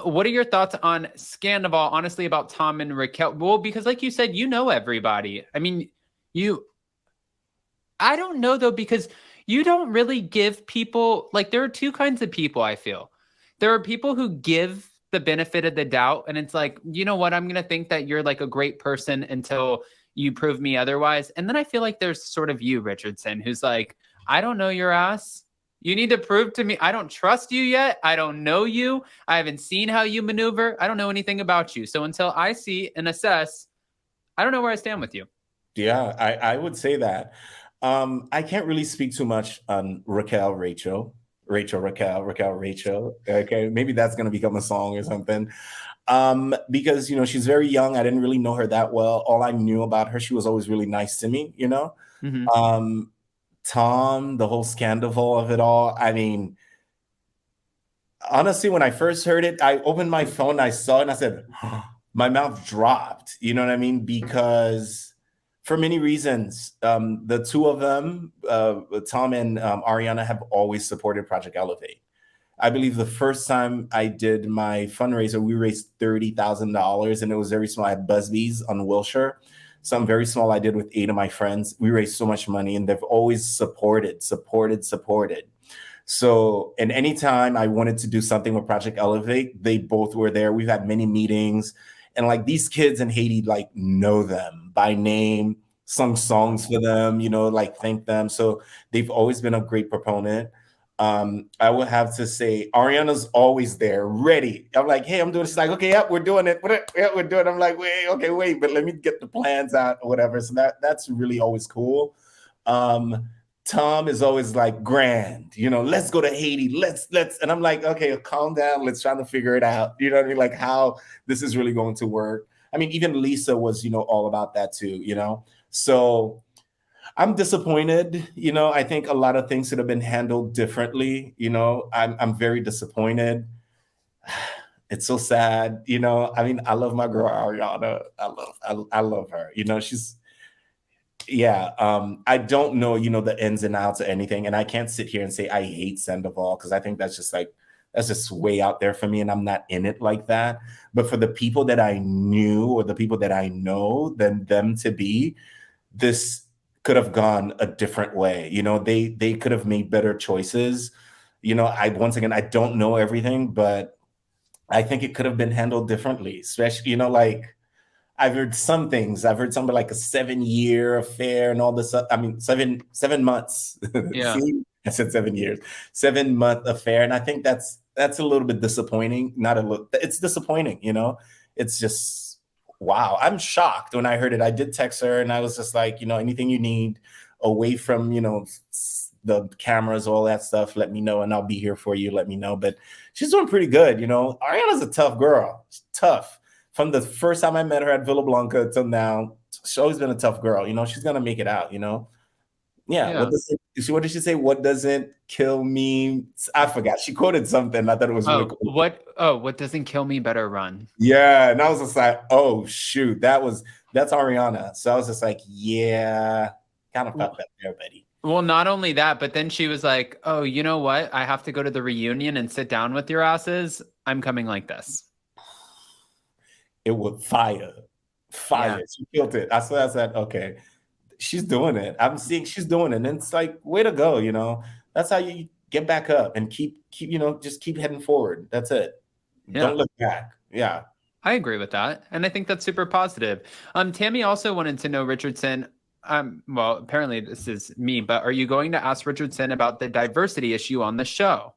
What are your thoughts on Scandoval, honestly, about Tom and Raquel? Well, because like you said, you know everybody. I mean, I don't know though, because you don't really give people, like, there are two kinds of people, I feel. There are people who give the benefit of the doubt, and it's like, you know what, I'm going to think that you're like a great person until you prove me otherwise. And then I feel like there's sort of you, Richardson, who's like, I don't know your ass. You need to prove to me. I don't trust you yet. I don't know you. I haven't seen how you maneuver. I don't know anything about you. So until I see and assess, I don't know where I stand with you. Yeah, I would say that. I can't really speak too much on Rachel. Okay, maybe that's gonna become a song or something. Because she's very young. I didn't really know her that well. All I knew about her, she was always really nice to me. Mm-hmm. Um, Tom, the whole Scandoval of it all. I mean, honestly, when I first heard it, I opened my phone, I saw it, and I said, my mouth dropped. You know what I mean? Because for many reasons, the two of them, Tom and Ariana, have always supported Project Elevate. I believe the first time I did my fundraiser, we raised $30,000, and it was very small. I had Busby's on Wilshire. Some very small I did with 8 of my friends. We raised so much money, and they've always supported. So, and anytime I wanted to do something with Project Elevate, they both were there. We've had many meetings, and like these kids in Haiti, like know them by name, sung songs for them, like thank them. So they've always been a great proponent. I would have to say Ariana's always there, ready. I'm like, hey, I'm doing this. She's like, okay, yep, we're doing it. Yeah, we're doing it. I'm like, wait, but let me get the plans out or whatever. So that's really always cool. Tom is always like grand, let's go to Haiti. Let's, and I'm like, okay, calm down. Let's try to figure it out. You know what I mean? Like how this is really going to work. I mean, even Lisa was, all about that too, So I'm disappointed. I think a lot of things could have been handled differently. I'm very disappointed. It's so sad. I mean, I love my girl Ariana. I love her. She's yeah. I don't know, the ins and outs of anything. And I can't sit here and say I hate Sandoval because I think that's just way out there for me. And I'm not in it like that. But for the people that I knew or the people that I know, then them to be, this could have gone a different way. They could have made better choices. Once again, I don't know everything, but I think it could have been handled differently, especially, like I've heard some things. I've heard something like a 7-year affair and all this. I mean, seven months. Yeah. See, I said 7 years, 7-month affair, and I think that's a little bit disappointing. Not a little. It's disappointing. It's just wow. I'm shocked when I heard it. I did text her, and I was just like, anything you need away from the cameras, all that stuff, let me know, and I'll be here for you. Let me know. But she's doing pretty good. Ariana's a tough girl. She's tough. From the first time I met her at Villa Blanca till now, she's always been a tough girl. She's gonna make it out. Yeah. Yeah. What did she say? What doesn't kill me? I forgot. She quoted something. I thought it was really cool. What doesn't kill me better run. Yeah, and I was just like, oh shoot, that's Ariana. So I was just like, yeah, kind of fucked up there, buddy. Well, not only that, but then she was like, oh, you know what? I have to go to the reunion and sit down with your asses. I'm coming like this. It would fire. Yeah. She killed it. I said, okay, she's doing it. I'm seeing she's doing it. And it's like, way to go, That's how you get back up and keep, just keep heading forward. That's it. Yeah. Don't look back. Yeah. I agree with that. And I think that's super positive. Tammy also wanted to know, Richardson, well, apparently this is me, but are you going to ask Richardson about the diversity issue on the show?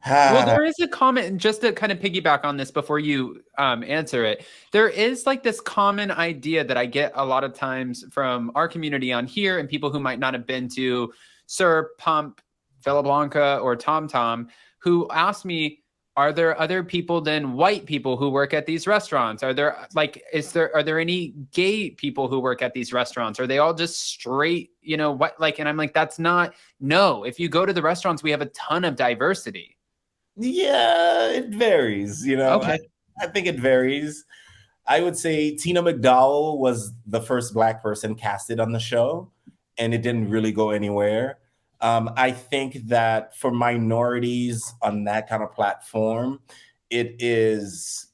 Well, there is a comment, just to kind of piggyback on this before you answer it. There is like this common idea that I get a lot of times from our community on here and people who might not have been to Sir, Pump, Villa Blanca, or Tom Tom, who ask me, are there other people than white people who work at these restaurants? Are there any gay people who work at these restaurants? Are they all just straight, what, like, and I'm like, that's not, no. If you go to the restaurants, we have a ton of diversity. Yeah, it varies. Okay. I think it varies. I would say Tina McDowell was the first Black person casted on the show, and it didn't really go anywhere. I think that for minorities on that kind of platform, it is,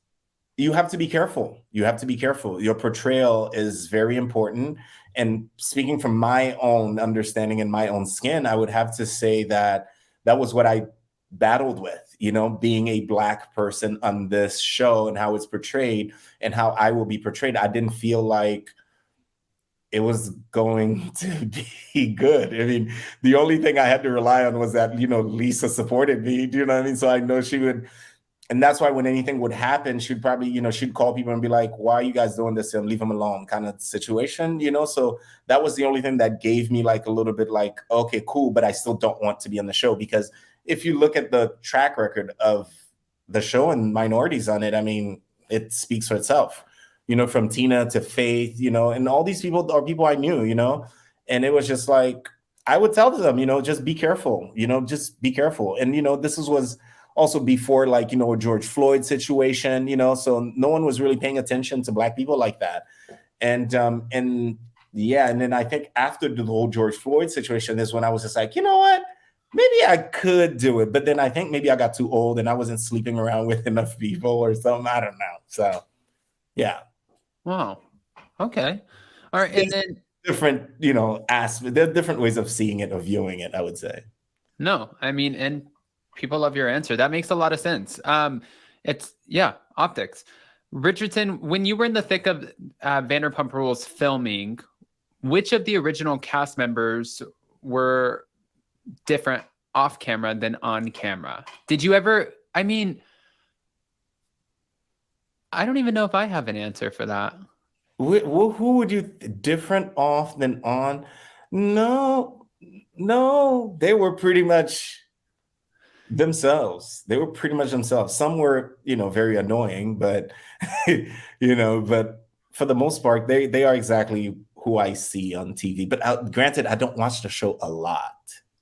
you have to be careful. You have to be careful. Your portrayal is very important. And speaking from my own understanding and my own skin, I would have to say that that was what I battled with, being a Black person on this show and how it's portrayed and how I will be portrayed. I didn't feel like it was going to be good. I mean, the only thing I had to rely on was that, Lisa supported me. Do you know what I mean? So I know she would. And that's why when anything would happen, she'd probably, she'd call people and be like, why are you guys doing this? And leave him alone kind of situation, So that was the only thing that gave me like a little bit like, okay, cool, but I still don't want to be on the show. Because if you look at the track record of the show and minorities on it, I mean, it speaks for itself, from Tina to Faith, and all these people are people I knew, and it was just like, I would tell them, just be careful, just be careful. And, this was also before like, a George Floyd situation, so no one was really paying attention to Black people like that. And yeah, and then I think after the whole George Floyd situation is when I was just like, you know what, maybe I could do it. But then I think maybe I got too old and I wasn't sleeping around with enough people or something. I don't know. So yeah. Wow. Okay. All right. And then different, aspects, there are different ways of seeing it or viewing it, I would say. No, I mean, and people love your answer. That makes a lot of sense. It's optics. Richardson, when you were in the thick of Vanderpump Rules filming, which of the original cast members were different off camera than on camera? Did you ever, I mean, I don't even know if I have an answer for that. Who would you different off than on? No, they were pretty much themselves. They were pretty much themselves. Some were, very annoying, but but for the most part, they are exactly who I see on TV. But granted, I don't watch the show a lot.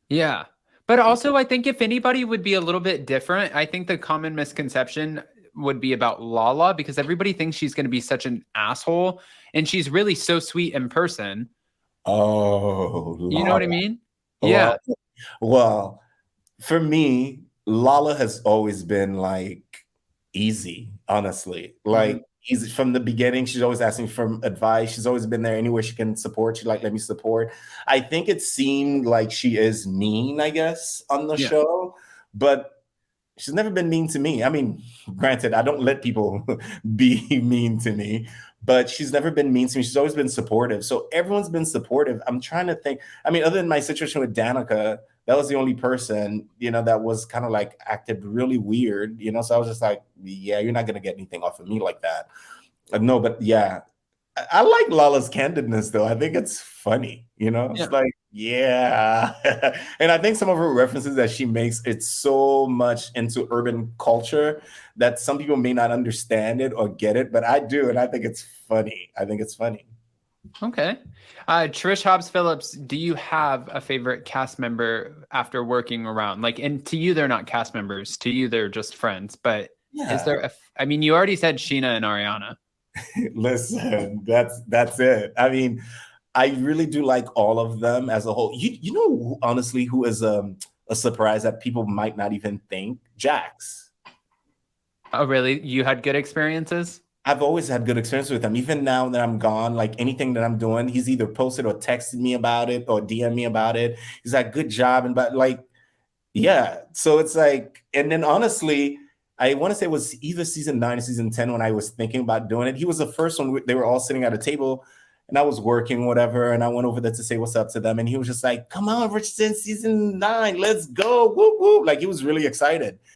Yeah. But also, I think if anybody would be a little bit different, I think the common misconception would be about Lala, because everybody thinks she's going to be such an asshole, and she's really so sweet in person. Oh, Lala. You know what I mean? Yeah. Well, for me, Lala has always been like easy, honestly. Like easy from the beginning. She's always asking for advice. She's always been there anywhere she can support. She's like, let me support. I think it seemed like she is mean, I guess, on the show, but she's never been mean to me. I mean, granted, I don't let people be mean to me, but she's never been mean to me. She's always been supportive. So everyone's been supportive. I'm trying to think. I mean, other than my situation with Danica, that was the only person, that was kind of like acted really weird, So I was just like, yeah, you're not going to get anything off of me like that. No, but yeah, I like Lala's candidness, though. I think it's funny, It's like, yeah. And I think some of her references that she makes, it's so much into urban culture that some people may not understand it or get it, but I do. And I think it's funny. Okay. Trish Hobbs Phillips, do you have a favorite cast member after working around? Like, and to you, they're not cast members. To you, they're just friends. But is there I mean, you already said Sheena and Ariana. Listen, that's it. I mean, I really do like all of them as a whole. Honestly, who is a surprise that people might not even think? Jax. Oh, really? You had good experiences? I've always had good experience with him. Even now that I'm gone, like anything that I'm doing, he's either posted or texted me about it or DM me about it. He's like, good job. And but like, yeah. So it's like, and then honestly, I want to say it was either season 9 or season 10 when I was thinking about doing it. He was the first one. They were all sitting at a table and I was working, whatever. And I went over there to say what's up to them. And he was just like, come on, Richardson, season 9, let's go. Woo, woo. Like he was really excited.